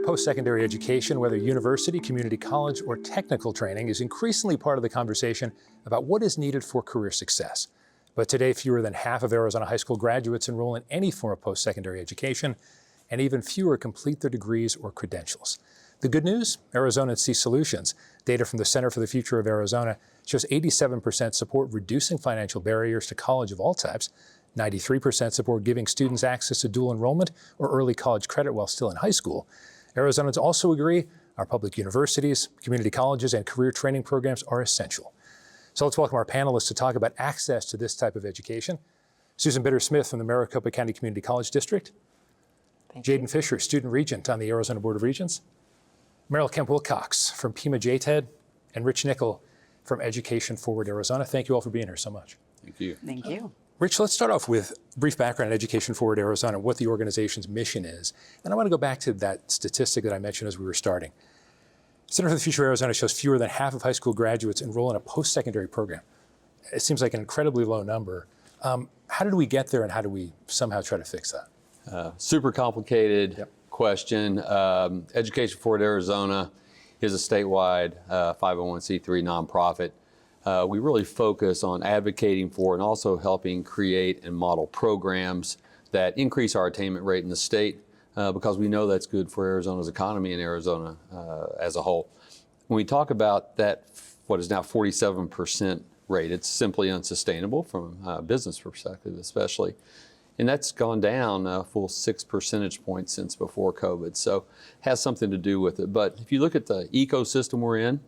Post-secondary education, whether university, community college, or technical training, is increasingly part of the conversation about what is needed for career success. But today, fewer than half of Arizona high school graduates enroll in any form of post-secondary education, and even fewer complete their degrees or credentials. The good news? Arizonans see solutions. Data from the Center for the Future of Arizona shows 87% support reducing financial barriers to college of all types, 93% support giving students access to dual enrollment or early college credit while still in high school. Arizonans also agree our public universities, community colleges, and career training programs are essential. So let's welcome our panelists to talk about access to this type of education. Susan Bitter-Smith from the Maricopa County Community College District. Jadyn Fisher, Student Regent on the Arizona Board of Regents. Merrill Kemp-Wilcox from Pima JTED, and Rich Nickel from Education Forward Arizona. Thank you all for being here so much. Thank you. Thank you. Rich, let's start off with a brief background on Education Forward Arizona, what the organization's mission is. And I want to go back to that statistic that I mentioned as we were starting. Center for the Future of Arizona shows fewer than half of high school graduates enroll in a post-secondary program. It seems like an incredibly low number. How did we get there, and how do we somehow try to fix that? Super complicated question. Education Forward Arizona is a statewide 501c3 nonprofit. We really focus on advocating for and also helping create and model programs that increase our attainment rate in the state because we know that's good for Arizona's economy and Arizona as a whole. When we talk about that, what is now 47% rate, it's simply unsustainable from a business perspective especially. And that's gone down a full 6 percentage points since before COVID. So has something to do with it. But if you look at the ecosystem we're in,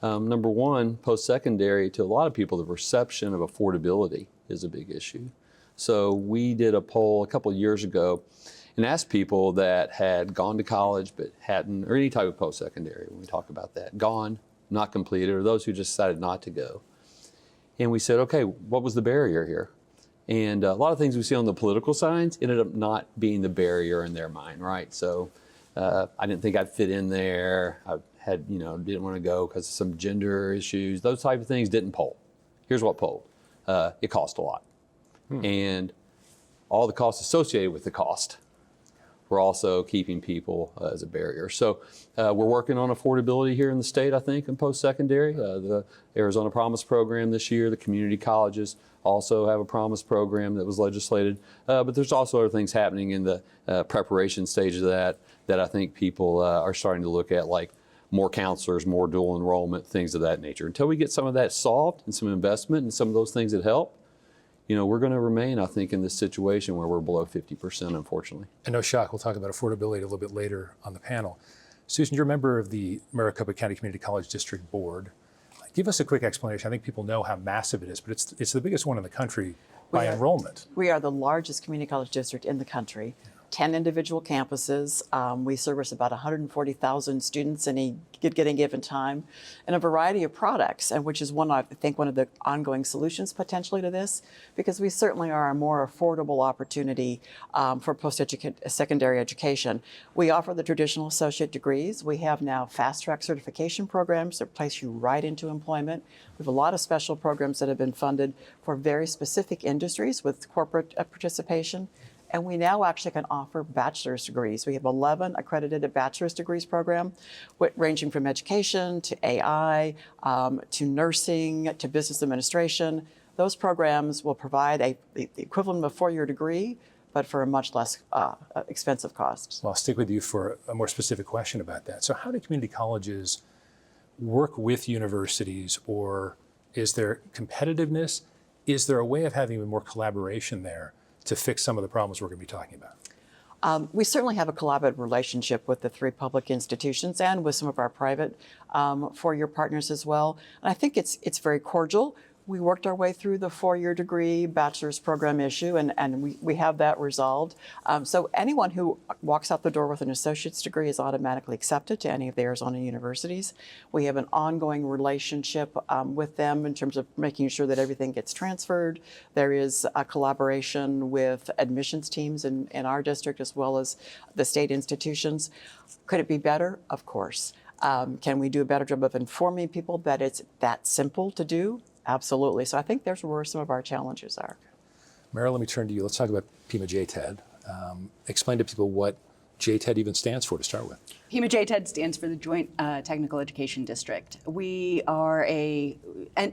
number one, post-secondary, to a lot of people, the perception of affordability is a big issue. So we did a poll a couple of years ago and asked people that had gone to college but hadn't, or any type of post-secondary, when we talk about that, gone, not completed, or those who just decided not to go. And we said, okay, what was the barrier here? And a lot of things we see on the political signs ended up not being the barrier in their mind, right? So I didn't think I'd fit in there. I had, didn't want to go because of some gender issues. Those type of things didn't poll. Here's what polled. It cost a lot. And all the costs associated with the cost were also keeping people as a barrier. So we're working on affordability here in the state, I think, in post-secondary. The Arizona Promise program this year, the community colleges also have a Promise program that was legislated. But there's also other things happening in the preparation stage of that I think people are starting to look at, like more counselors, more dual enrollment, things of that nature. Until we get some of that solved and some investment and some of those things that help, we're going to remain, I think, in this situation where we're below 50%, unfortunately. And no shock, we'll talk about affordability a little bit later on the panel. Susan, you're a member of the Maricopa County Community College District Board. Give us a quick explanation. I think people know how massive it is, but it's the biggest one in the country by enrollment. We are the largest community college district in the country. 10 individual campuses. We service about 140,000 students in a given time, and a variety of products, and which is I think one of the ongoing solutions potentially to this, because we certainly are a more affordable opportunity for post-secondary education. We offer the traditional associate degrees. We have now fast-track certification programs that place you right into employment. We have a lot of special programs that have been funded for very specific industries with corporate participation. And we now actually can offer bachelor's degrees. We have 11 accredited bachelor's degrees program, ranging from education to AI, to nursing, to business administration. Those programs will provide the equivalent of a 4-year degree, but for a much less expensive cost. Well, I'll stick with you for a more specific question about that. So how do community colleges work with universities, or is there competitiveness? Is there a way of having more collaboration there to fix some of the problems we're going to be talking about? We certainly have a collaborative relationship with the 3 public institutions and with some of our private 4-year partners as well. And I think it's very cordial. We worked our way through the 4-year degree bachelor's program issue, and we have that resolved. So anyone who walks out the door with an associate's degree is automatically accepted to any of the Arizona universities. We have an ongoing relationship with them in terms of making sure that everything gets transferred. There is a collaboration with admissions teams in our district as well as the state institutions. Could it be better? Of course. Can we do a better job of informing people that it's that simple to do? Absolutely. So I think there's where some of our challenges are. Merrill, let me turn to you. Let's talk about Pima JTED. Explain to people what JTED even stands for to start with? HEMA JTED stands for the Joint Technical Education District. We are a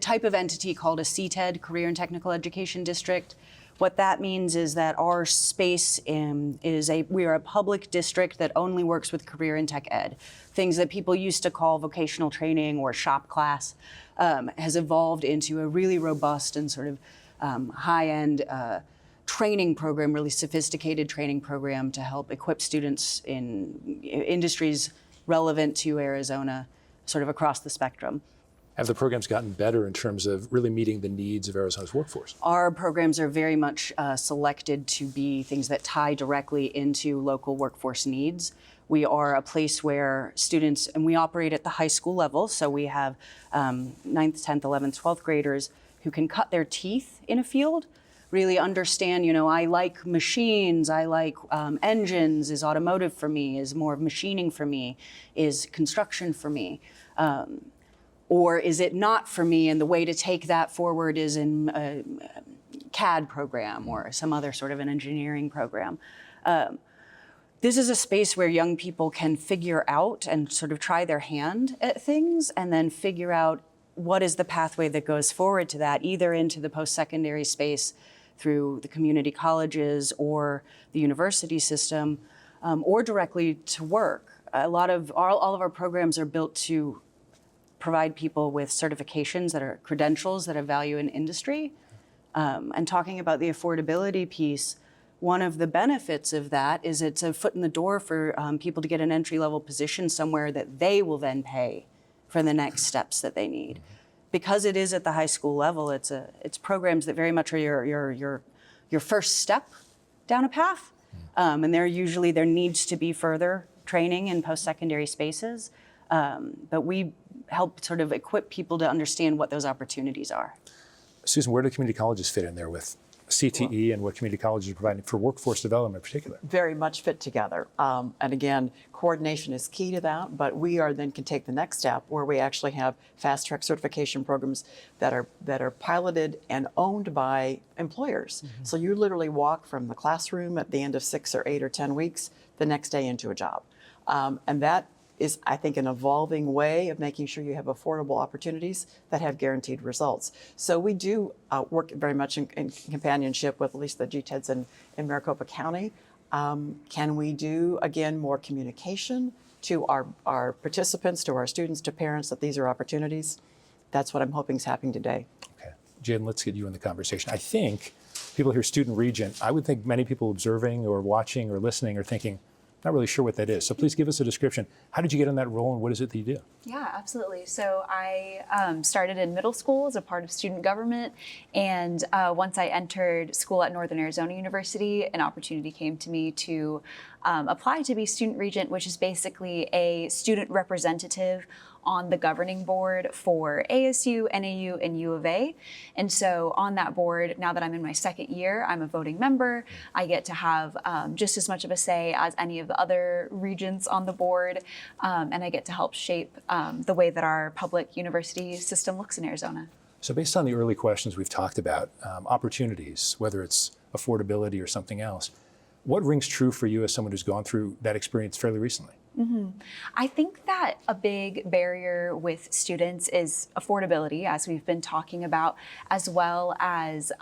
type of entity called a CTED, Career and Technical Education District. What that means is that our space we are a public district that only works with career and tech ed. Things that people used to call vocational training or shop class has evolved into a really robust and sort of high-end training program, really sophisticated training program to help equip students in industries relevant to Arizona, sort of across the spectrum. Have the programs gotten better in terms of really meeting the needs of Arizona's workforce? Our programs are very much selected to be things that tie directly into local workforce needs. We are a place where students, and we operate at the high school level, so we have 9th, 10th, 11th, 12th graders who can cut their teeth in a field, really understand, I like machines, I like engines, is automotive for me, is more of machining for me, is construction for me. Or is it not for me, and the way to take that forward is in a CAD program or some other sort of an engineering program. This is a space where young people can figure out and sort of try their hand at things and then figure out what is the pathway that goes forward to that, either into the post-secondary space through the community colleges or the university system, or directly to work. All of our programs are built to provide people with certifications that are credentials that have value in industry. And talking about the affordability piece, one of the benefits of that is it's a foot in the door for people to get an entry-level position somewhere that they will then pay for the next steps that they need. Because it is at the high school level, it's programs that very much are your first step down a path. And there needs to be further training in post-secondary spaces. But we help sort of equip people to understand what those opportunities are. Susan, where do community colleges fit in there with CTE and what community colleges are providing for workforce development in particular? Very much fit together. And again, coordination is key to that, but we can take the next step where we actually have fast track certification programs that are piloted and owned by employers. Mm-hmm. So you literally walk from the classroom at the end of 6 or 8 or 10 weeks the next day into a job. And that is, I think, an evolving way of making sure you have affordable opportunities that have guaranteed results. So we do work very much in companionship with at least the GTEDs in Maricopa County. Can we do, again, more communication to our participants, to our students, to parents that these are opportunities? That's what I'm hoping is happening today. Okay. Jadyn, let's get you in the conversation. I think people hear student regent, I would think many people observing or watching or listening are thinking, not really sure what that is. So please give us a description. How did you get in that role and what is it that you do? Yeah, absolutely. So I started in middle school as a part of student government. And once I entered school at Northern Arizona University, an opportunity came to me to apply to be student regent, which is basically a student representative on the governing board for ASU, NAU, and U of A. And so on that board, now that I'm in my second year, I'm a voting member. I get to have just as much of a say as any of the other regents on the board. And I get to help shape the way that our public university system looks in Arizona. So based on the early questions we've talked about, opportunities, whether it's affordability or something else, what rings true for you as someone who's gone through that experience fairly recently? Mm-hmm. I think that a big barrier with students is affordability, as we've been talking about, as well as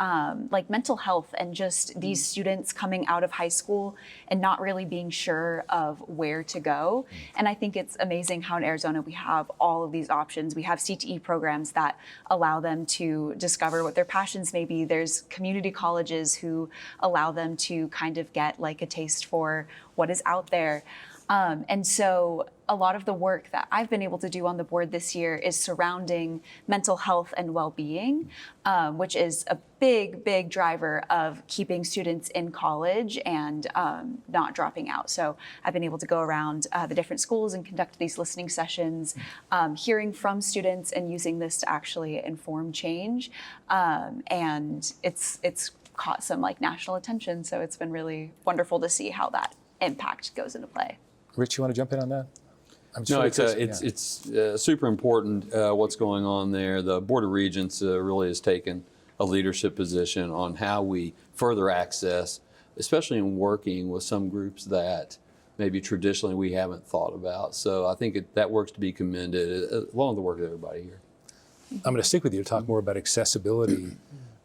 like mental health and just these students coming out of high school and not really being sure of where to go. And I think it's amazing how in Arizona we have all of these options. We have CTE programs that allow them to discover what their passions may be. There's community colleges who allow them to kind of get like a taste for what is out there. And so a lot of the work that I've been able to do on the board this year is surrounding mental health and well-being, which is a big, big driver of keeping students in college and not dropping out. So I've been able to go around the different schools and conduct these listening sessions, hearing from students and using this to actually inform change. And it's caught some like national attention. So it's been really wonderful to see how that impact goes into play. Rich, you want to jump in on that? No, it's super important what's going on there. The Board of Regents really has taken a leadership position on how we further access, especially in working with some groups that maybe traditionally we haven't thought about. So I think that work's to be commended, along with the work of everybody here. I'm going to stick with you to talk more about accessibility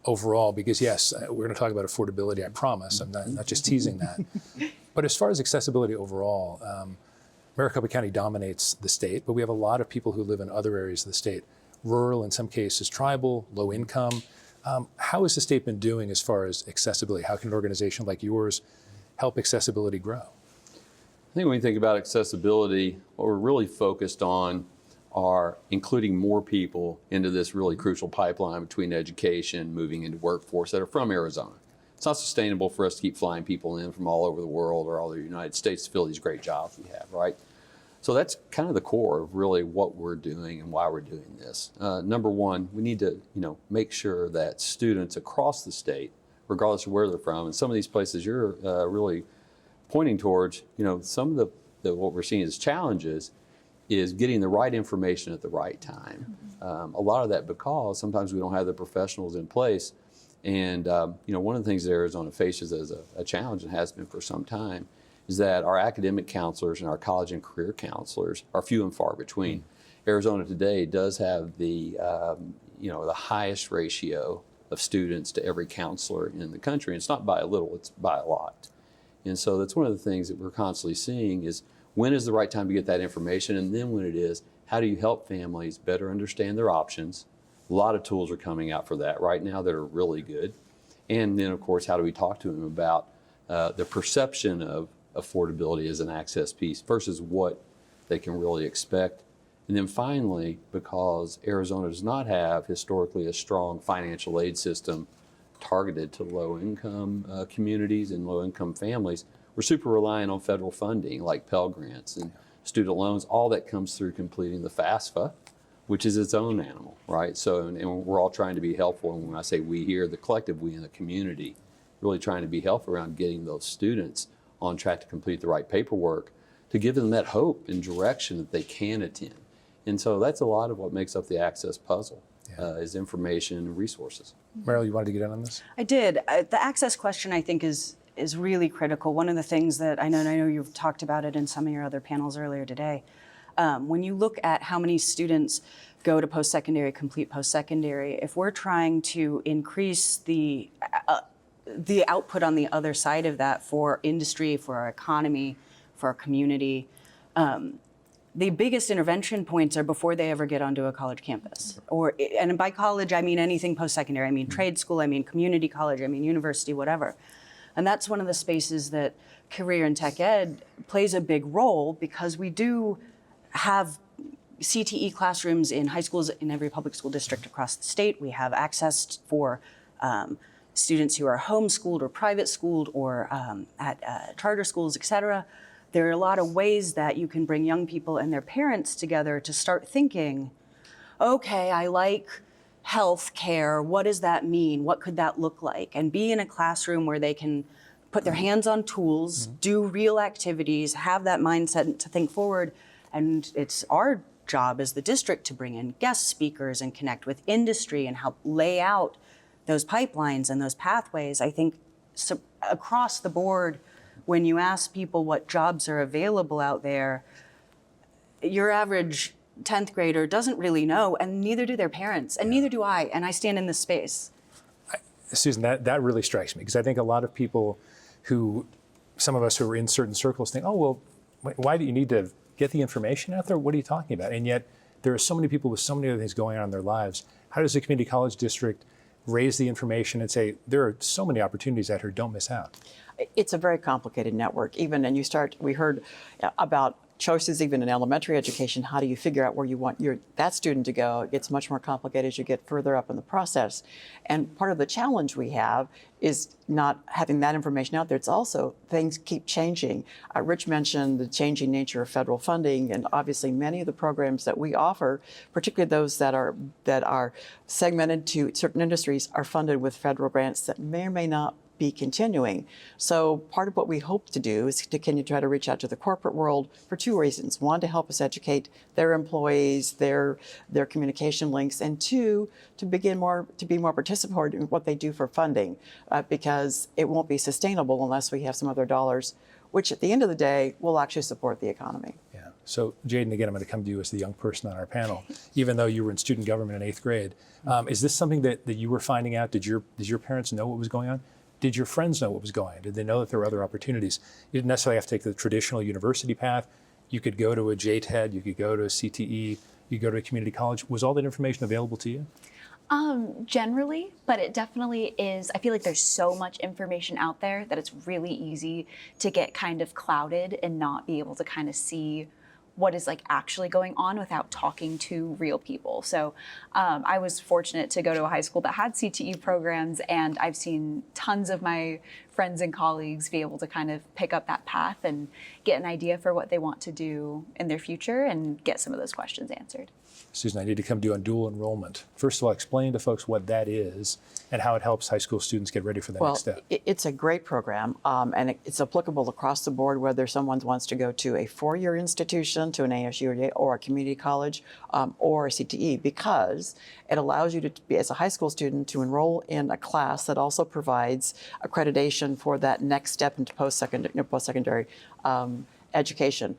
overall, because yes, we're going to talk about affordability, I promise. I'm not just teasing that. But as far as accessibility overall, Maricopa County dominates the state, but we have a lot of people who live in other areas of the state, rural, in some cases tribal, low income. How has the state been doing as far as accessibility? How can an organization like yours help accessibility grow? I think when you think about accessibility, what we're really focused on are including more people into this really crucial pipeline between education, moving into workforce that are from Arizona. It's not sustainable for us to keep flying people in from all over the world or all over the United States to fill these great jobs we have, right? So that's kind of the core of really what we're doing and why we're doing this. Number one, we need to make sure that students across the state, regardless of where they're from, and some of these places you're really pointing towards, some of what we're seeing as challenges is getting the right information at the right time. A lot of that because sometimes we don't have the professionals in place. And one of the things that Arizona faces as a challenge, and has been for some time, is that our academic counselors and our college and career counselors are few and far between. Arizona today does have the highest ratio of students to every counselor in the country. And it's not by a little, it's by a lot. And so that's one of the things that we're constantly seeing is when is the right time to get that information? And then when it is, how do you help families better understand their options? A lot of tools are coming out for that right now that are really good. And then, of course, how do we talk to them about the perception of affordability as an access piece versus what they can really expect? And then finally, because Arizona does not have historically a strong financial aid system targeted to low-income communities and low-income families, we're super reliant on federal funding like Pell Grants and student loans. All that comes through completing the FAFSA, which is its own animal, right? So, and we're all trying to be helpful. And when I say we here, the collective we in the community, really trying to be helpful around getting those students on track to complete the right paperwork to give them that hope and direction that they can attend. And so that's a lot of what makes up the access puzzle, is information and resources. Merrill, you wanted to get in on this? I did. The access question, I think, is really critical. One of the things that I know you've talked about it in some of your other panels earlier today. When you look at how many students go to post-secondary, complete post-secondary, if we're trying to increase the output on the other side of that for industry, for our economy, for our community, the biggest intervention points are before they ever get onto a college campus. And by college, I mean anything post-secondary. I mean trade school, I mean community college, I mean university, whatever. And that's one of the spaces that career and tech ed plays a big role, because we do have CTE classrooms in high schools in every public school district across the state. We have access for students who are homeschooled or private schooled or at charter schools, et cetera. There are a lot of ways that you can bring young people and their parents together to start thinking, okay, I like health care. What does that mean? What could that look like? And be in a classroom where they can put their hands on tools, do real activities, have that mindset to think forward. And it's our job as the district to bring in guest speakers and connect with industry and help lay out those pipelines and those pathways. I think across the board, when you ask people what jobs are available out there, your average 10th grader doesn't really know, and neither do their parents, and neither do I, and I stand in this space. Susan, that really strikes me, because I think a lot of people some of us who are in certain circles think, oh, well, why do you need to get the information out there? What are you talking about? And yet there are so many people with so many other things going on in their lives. How does the community college district raise the information and say, there are so many opportunities out here, don't miss out? It's a very complicated network. We heard about choices even in elementary education. How do you figure out where you want that student to go? It gets much more complicated as you get further up in the process. And part of the challenge we have is not having that information out there. It's also things keep changing. Rich mentioned the changing nature of federal funding, and obviously many of the programs that we offer, particularly those that are segmented to certain industries, are funded with federal grants that may or may not be continuing. So part of what we hope to do is to continue to try to reach out to the corporate world for two reasons. One, to help us educate their employees, their communication links, and two, to be more participatory in what they do for funding, because it won't be sustainable unless we have some other dollars, which at the end of the day will actually support the economy. Yeah. So Jadyn, again, I'm going to come to you as the young person on our panel, even though you were in student government in 8th grade. Is this something that you were finding out? Did your parents know what was going on? Did your friends know what was going on? Did they know that there were other opportunities? You didn't necessarily have to take the traditional university path. You could go to a JTED, you could go to a CTE, you could go to a community college. Was all that information available to you? Generally, but it definitely is. I feel like there's so much information out there that it's really easy to get kind of clouded and not be able to kind of see what is like actually going on without talking to real people. So I was fortunate to go to a high school that had CTE programs, and I've seen tons of my friends and colleagues be able to kind of pick up that path and get an idea for what they want to do in their future and get some of those questions answered. Susan, I need to come to you on dual enrollment. First of all, explain to folks what that is and how it helps high school students get ready for the next step. It's a great program, and it's applicable across the board, whether someone wants to go to a four-year institution, to an ASU or a community college, or a CTE, because it allows you to be, as a high school student, to enroll in a class that also provides accreditation for that next step into post-secondary education.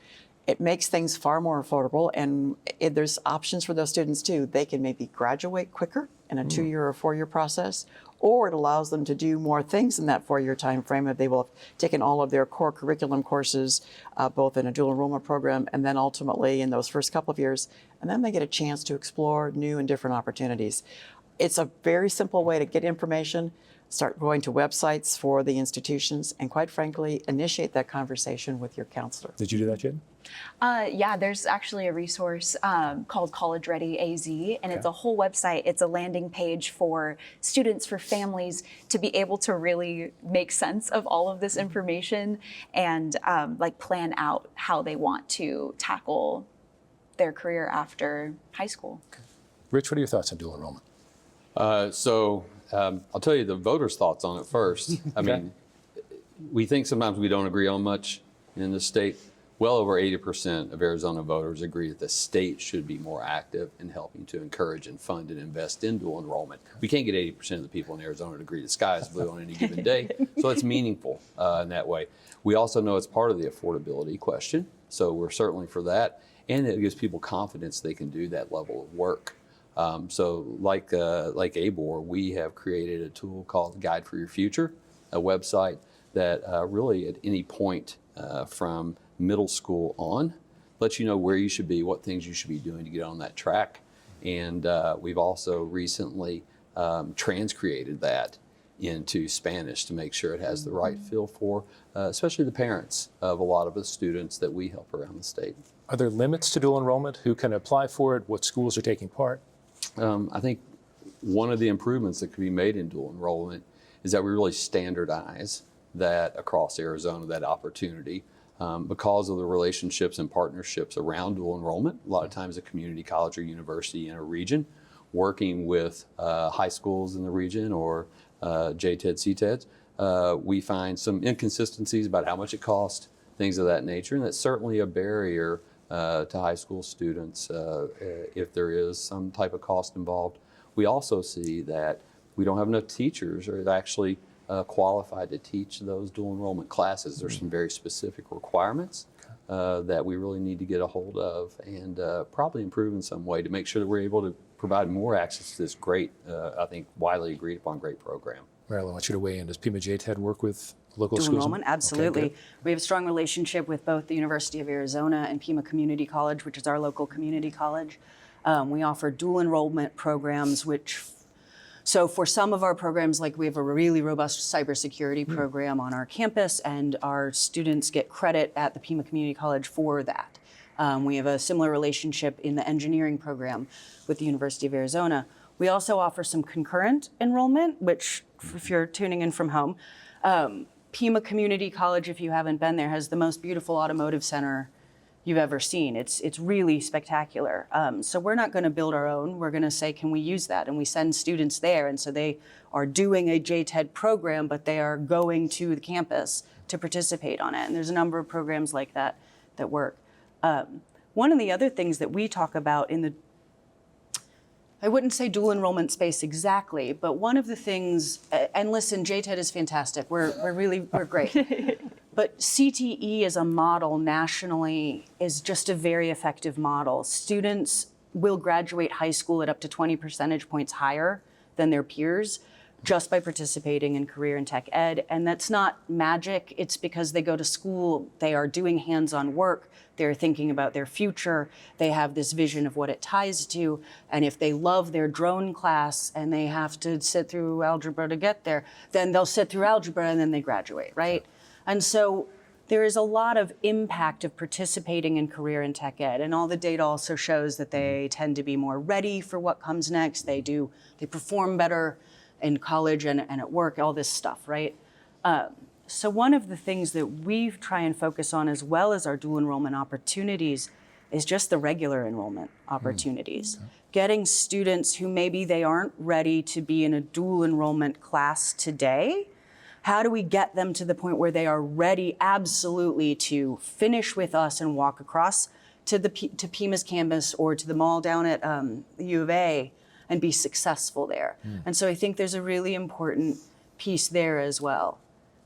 It makes things far more affordable, and there's options for those students too. They can maybe graduate quicker in a 2-year or 4-year process, or it allows them to do more things in that 4-year time frame if they will have taken all of their core curriculum courses, both in a dual enrollment program and then ultimately in those first couple of years, and then they get a chance to explore new and different opportunities. It's a very simple way to get information. Start going to websites for the institutions, and quite frankly, initiate that conversation with your counselor. Did you do that, Jadyn? Yeah, there's actually a resource called College Ready AZ, and it's a whole website. It's a landing page for students, for families, to be able to really make sense of all of this information and like plan out how they want to tackle their career after high school. Okay. Rich, what are your thoughts on dual enrollment? I'll tell you the voters' thoughts on it first. I mean, we think sometimes we don't agree on much in the state. Well over 80% of Arizona voters agree that the state should be more active in helping to encourage and fund and invest in dual enrollment. We can't get 80% of the people in Arizona to agree the sky is blue on any given day, so it's meaningful in that way. We also know it's part of the affordability question, so we're certainly for that, and it gives people confidence they can do that level of work. So like ABOR, we have created a tool called Guide for Your Future, a website that really at any point from middle school on lets you know where you should be, what things you should be doing to get on that track. And we've also recently transcreated that into Spanish to make sure it has the right feel for, especially the parents of a lot of the students that we help around the state. Are there limits to dual enrollment? Who can apply for it? What schools are taking part? I think one of the improvements that could be made in dual enrollment is that we really standardize that across Arizona, that opportunity, because of the relationships and partnerships around dual enrollment. A lot of times a community college or university in a region working with high schools in the region or JTED, CTEDs, we find some inconsistencies about how much it costs, things of that nature, and that's certainly a barrier to high school students if there is some type of cost involved. We also see that we don't have enough teachers or actually qualified to teach those dual enrollment classes. There's some very specific requirements that we really need to get a hold of and probably improve in some way to make sure that we're able to provide more access to this great, I think widely agreed upon great program. Merrill, I want you to weigh in. Does Pima JTED work with local Dual schools? enrollment, absolutely. Okay, we have a strong relationship with both the University of Arizona and Pima Community College, which is our local community college. We offer dual enrollment programs, so for some of our programs, like we have a really robust cybersecurity program on our campus, and our students get credit at the Pima Community College for that. We have a similar relationship in the engineering program with the University of Arizona. We also offer some concurrent enrollment, which if you're tuning in from home, Pima Community College, if you haven't been there, has the most beautiful automotive center you've ever seen. It's really spectacular. So we're not going to build our own. We're going to say, can we use that? And we send students there. And so they are doing a JTED program, but they are going to the campus to participate on it. And there's a number of programs like that that work. One of the other things that we talk about in the, I wouldn't say dual enrollment space exactly, but one of the things, and listen, JTED is fantastic. We're great. But CTE as a model nationally is just a very effective model. Students will graduate high school at up to 20 percentage points higher than their peers just by participating in career and tech ed. And that's not magic. It's because they go to school, they are doing hands-on work, they're thinking about their future, they have this vision of what it ties to. And if they love their drone class and they have to sit through algebra to get there, then they'll sit through algebra and then they graduate, right? And so there is a lot of impact of participating in career and tech ed. And all the data also shows that they tend to be more ready for what comes next. They perform better in college and at work, all this stuff, right? So one of the things that we try and focus on, as well as our dual enrollment opportunities, is just the regular enrollment opportunities. Okay. Getting students who maybe they aren't ready to be in a dual enrollment class today, how do we get them to the point where they are ready absolutely to finish with us and walk across to Pima's campus or to the mall down at the U of A and be successful there? And so I think there's a really important piece there as well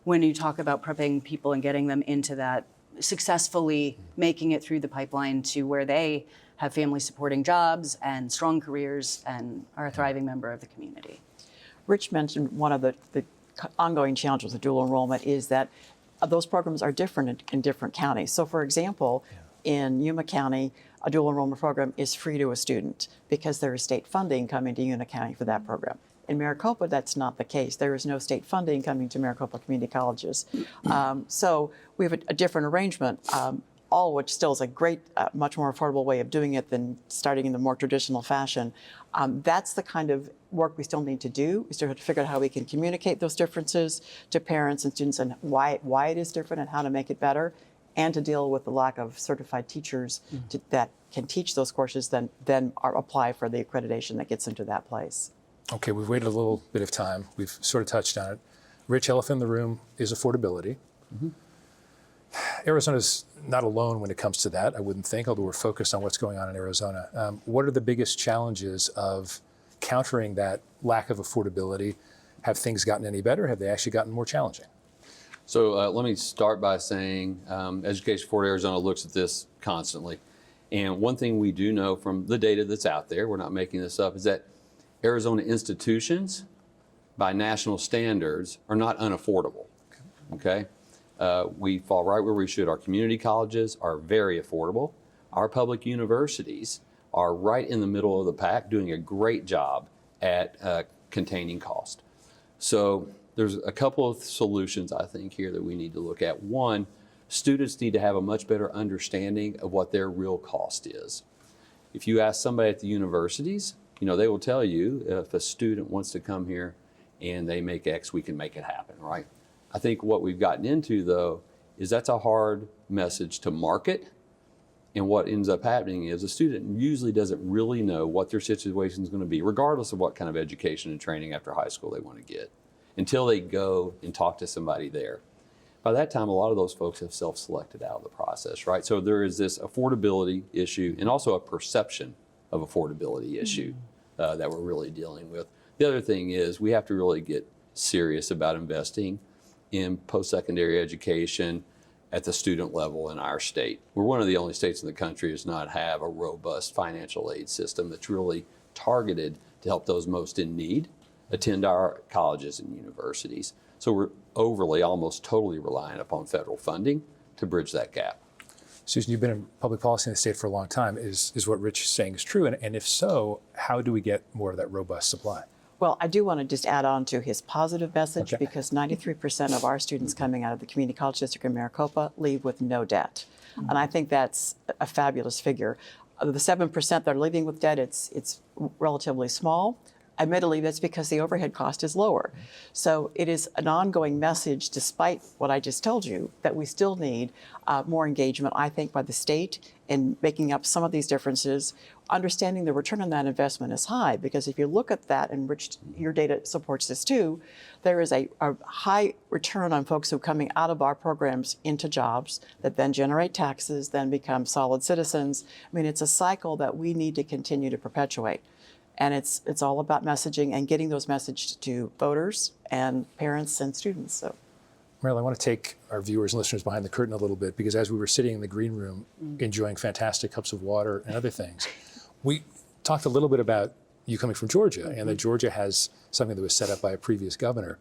when you talk about prepping people and getting them into that, successfully making it through the pipeline to where they have family supporting jobs and strong careers and are a thriving member of the community. Rich mentioned one of the ongoing challenges with dual enrollment is that those programs are different in different counties. So for example, in Yuma County, a dual enrollment program is free to a student because there is state funding coming to Yuma County for that program. In Maricopa, that's not the case. There is no state funding coming to Maricopa community colleges. So we have a different arrangement, all which still is a great, much more affordable way of doing it than starting in the more traditional fashion. That's the kind of work we still need to do. We still have to figure out how we can communicate those differences to parents and students and why it is different and how to make it better, and to deal with the lack of certified teachers that can teach those courses, then apply for the accreditation that gets them to that place. Okay, we've waited a little bit of time. We've sort of touched on it. Rich, elephant in the room is affordability. Arizona's not alone when it comes to that, I wouldn't think, although we're focused on what's going on in Arizona. What are the biggest challenges of countering that lack of affordability? Have things gotten any better? Have they actually gotten more challenging? So let me start by saying Education for Arizona looks at this constantly. And one thing we do know from the data that's out there, we're not making this up, is that Arizona institutions, by national standards, are not unaffordable. Okay? We fall right where we should. Our community colleges are very affordable. Our public universities are right in the middle of the pack, doing a great job at containing cost. So there's a couple of solutions, I think, here that we need to look at. One, students need to have a much better understanding of what their real cost is. If you ask somebody at the universities, they will tell you if a student wants to come here and they make X, we can make it happen, right? I think what we've gotten into, though, is that's a hard message to market. And what ends up happening is a student usually doesn't really know what their situation is going to be, regardless of what kind of education and training after high school they want to get, until they go and talk to somebody there. By that time, a lot of those folks have self-selected out of the process, right? So there is this affordability issue and also a perception of affordability issue that we're really dealing with. The other thing is we have to really get serious about investing in post-secondary education at the student level in our state. We're one of the only states in the country that does not have a robust financial aid system that's really targeted to help those most in need attend our colleges and universities. So we're overly, almost totally reliant upon federal funding to bridge that gap. Susan, you've been in public policy in the state for a long time. Is what Rich is saying is true? And if so, how do we get more of that robust supply? Well, I do want to just add on to his positive message, because 93% of our students coming out of the community college district in Maricopa leave with no debt. And I think that's a fabulous figure. Of the 7% that are leaving with debt, it's relatively small. admittedly, that's because the overhead cost is lower. So it is an ongoing message, despite what I just told you, that we still need more engagement, I think, by the state in making up some of these differences, understanding the return on that investment is high, because if you look at that, and Rich, your data supports this too, there is a high return on folks who are coming out of our programs into jobs that then generate taxes, then become solid citizens. I mean, it's a cycle that we need to continue to perpetuate. And it's all about messaging and getting those messages to voters and parents and students. So, Merrill, I want to take our viewers and listeners behind the curtain a little bit, because as we were sitting in the green room enjoying fantastic cups of water and other things, we talked a little bit about you coming from Georgia, and that Georgia has something that was set up by a previous governor.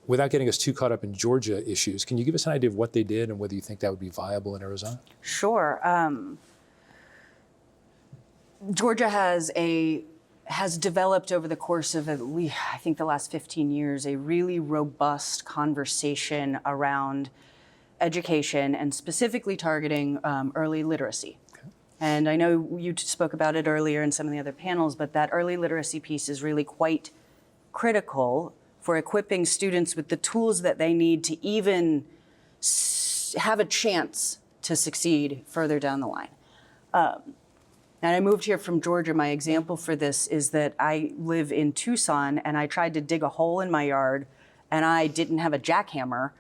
Without getting us too caught up in Georgia issues, can you give us an idea of what they did and whether you think that would be viable in Arizona? Sure. Georgia has developed over the course of at least, I think, the last 15 years, a really robust conversation around education and specifically targeting early literacy. Okay. And I know you spoke about it earlier in some of the other panels, but that early literacy piece is really quite critical for equipping students with the tools that they need to even have a chance to succeed further down the line. And I moved here from Georgia. My example for this is that I live in Tucson, and I tried to dig a hole in my yard, and I didn't have a jackhammer,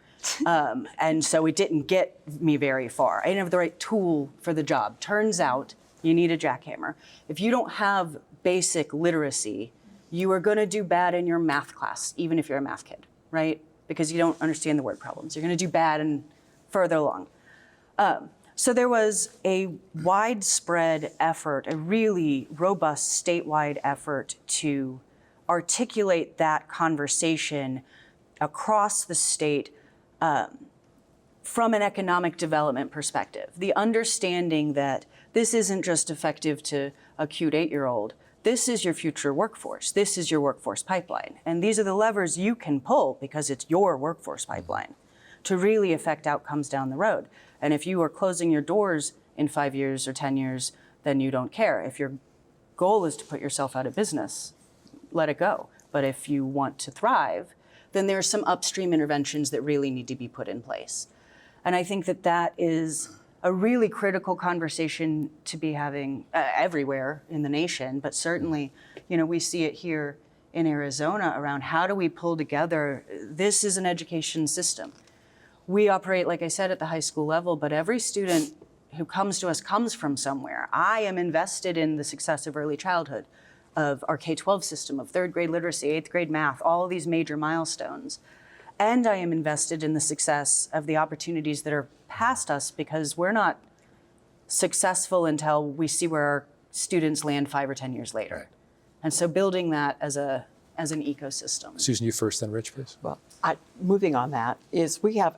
and so it didn't get me very far. I didn't have the right tool for the job. Turns out you need a jackhammer. If you don't have basic literacy, you are going to do bad in your math class, even if you're a math kid, right? Because you don't understand the word problems. You're going to do bad and further along. So there was a widespread effort, a really robust statewide effort to articulate that conversation across the state from an economic development perspective. The understanding that this isn't just effective to a cute 8-year-old. This is your future workforce. This is your workforce pipeline. And these are the levers you can pull, because it's your workforce pipeline, to really affect outcomes down the road. And if you are closing your doors in 5 years or 10 years, then you don't care. If your goal is to put yourself out of business, let it go. But if you want to thrive, then there are some upstream interventions that really need to be put in place. And I think that that is a really critical conversation to be having everywhere in the nation, but certainly, we see it here in Arizona around how do we pull together. This is an education system. We operate, like I said, at the high school level, but every student who comes to us comes from somewhere. I am invested in the success of early childhood, of our K-12 system, of 3rd grade literacy, 8th grade math, all of these major milestones. And I am invested in the success of the opportunities that are past us, because we're not successful until we see where our students land 5 or 10 years later. Right. And so building that as an ecosystem. Susan, you first, then Rich, please. Well, moving on that is we have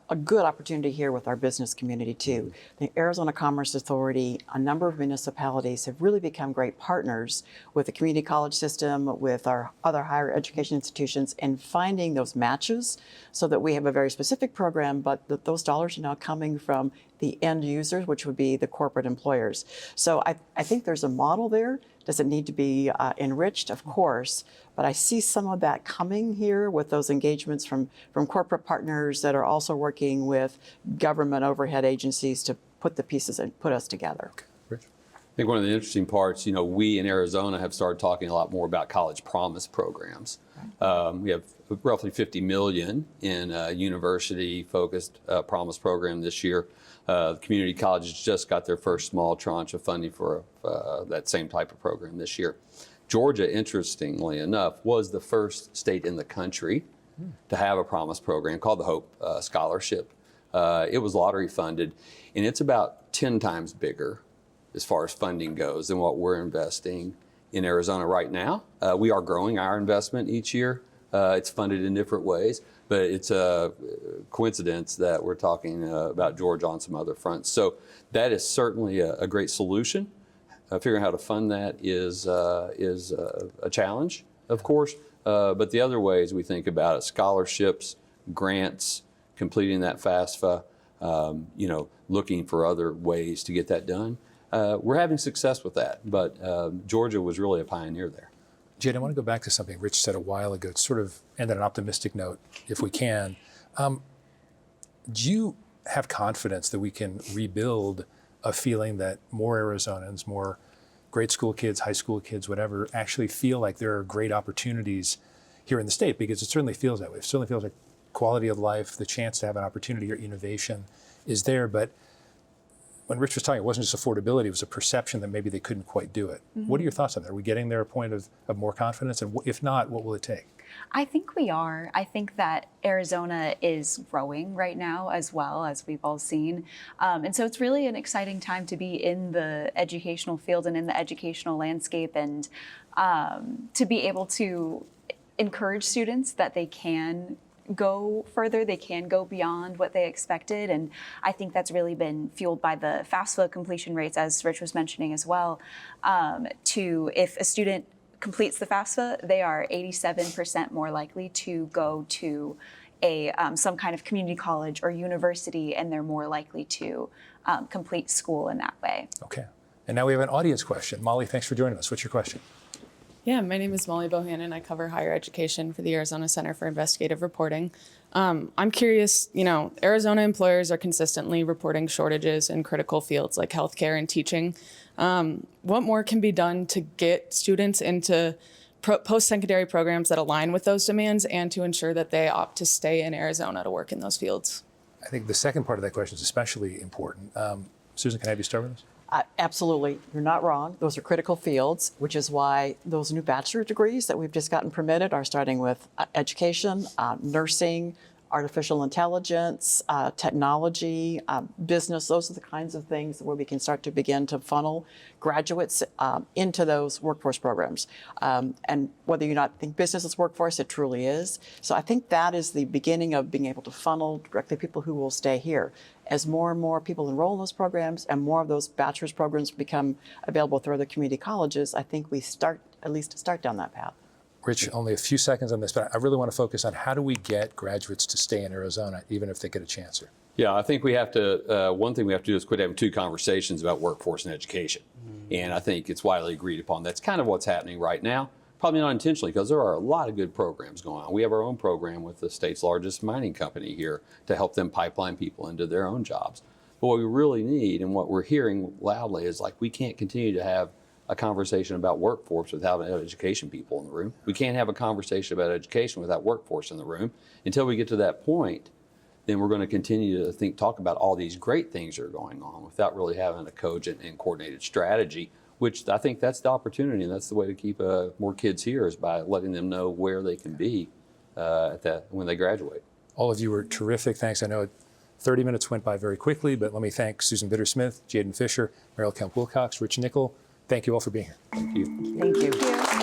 a good opportunity here with our business community too. The Arizona Commerce Authority, a number of municipalities have really become great partners with the community college system, with our other higher education institutions, in finding those matches so that we have a very specific program, but those dollars are now coming from the end users, which would be the corporate employers. So I think there's a model there. Does it need to be enriched? Of course. But I see some of that coming here with those engagements from corporate partners that are also working with government overhead agencies to put the pieces and put us together. Okay. Rich? I think one of the interesting parts, we in Arizona have started talking a lot more about college promise programs. We have roughly 50 million in a university-focused promise program this year. Community colleges just got their first small tranche of funding for that same type of program this year. Georgia, interestingly enough, was the first state in the country to have a promise program called the Hope Scholarship. It was lottery funded, and it's about 10 times bigger as far as funding goes than what we're investing in Arizona right now. We are growing our investment each year. It's funded in different ways, but it's a coincidence that we're talking about Georgia on some other fronts. So that is certainly a great solution. Figuring how to fund that is a challenge, of course, but the other ways we think about it, scholarships, grants, completing that FAFSA, looking for other ways to get that done. We're having success with that, but Georgia was really a pioneer there. Jadyn, I want to go back to something Rich said a while ago. It's sort of end on an optimistic note, if we can. Do you have confidence that we can rebuild a feeling that more Arizonans, more grade school kids, high school kids, whatever, actually feel like there are great opportunities here in the state? Because it certainly feels that way. It certainly feels like quality of life, the chance to have an opportunity or innovation is there. But when Rich was talking, it wasn't just affordability, it was a perception that maybe they couldn't quite do it. What are your thoughts on that? Are we getting there a point of more confidence? And if not, what will it take? I think we are. I think that Arizona is growing right now as well, as we've all seen. And so it's really an exciting time to be in the educational field and in the educational landscape, and to be able to encourage students that they can go further, they can go beyond what they expected. And I think that's really been fueled by the FAFSA completion rates, as Rich was mentioning as well. If a student completes the FAFSA, they are 87% more likely to go to some kind of community college or university, and they're more likely to complete school in that way. Okay. And now we have an audience question. Molly, thanks for joining us. What's your question? Yeah, my name is Molly Bohannon. I cover higher education for the Arizona Center for Investigative Reporting. I'm curious, Arizona employers are consistently reporting shortages in critical fields like healthcare and teaching. What more can be done to get students into post-secondary programs that align with those demands, and to ensure that they opt to stay in Arizona to work in those fields? I think the second part of that question is especially important. Susan, can I have you start with us? Absolutely, you're not wrong. Those are critical fields, which is why those new bachelor degrees that we've just gotten permitted are starting with education, nursing, artificial intelligence, technology, business. Those are the kinds of things where we can start to begin to funnel graduates into those workforce programs. And whether you not think business is workforce, it truly is. So I think that is the beginning of being able to funnel directly people who will stay here. As more and more people enroll in those programs and more of those bachelor's programs become available through other community colleges, I think we start down that path. Rich, only a few seconds on this, but I really want to focus on how do we get graduates to stay in Arizona, even if they get a chance here? Yeah, I think we have to, one thing we have to do is quit having two conversations about workforce and education. And I think it's widely agreed upon. That's kind of what's happening right now. Probably not intentionally, because there are a lot of good programs going on. We have our own program with the state's largest mining company here to help them pipeline people into their own jobs. But what we really need, and what we're hearing loudly, is like, we can't continue to have a conversation about workforce without education people in the room. We can't have a conversation about education without workforce in the room. Until we get to that point, then we're going to continue to talk about all these great things that are going on without really having a cogent and coordinated strategy, which I think that's the opportunity, and that's the way to keep more kids here, is by letting them know where they can be when they graduate. All of you were terrific. Thanks. I know 30 minutes went by very quickly, but let me thank Susan Bittersmith, Jadyn Fisher, Merrill Kemp-Wilcox, Rich Nickel. Thank you all for being here. Thank you. Thank you. Thank you.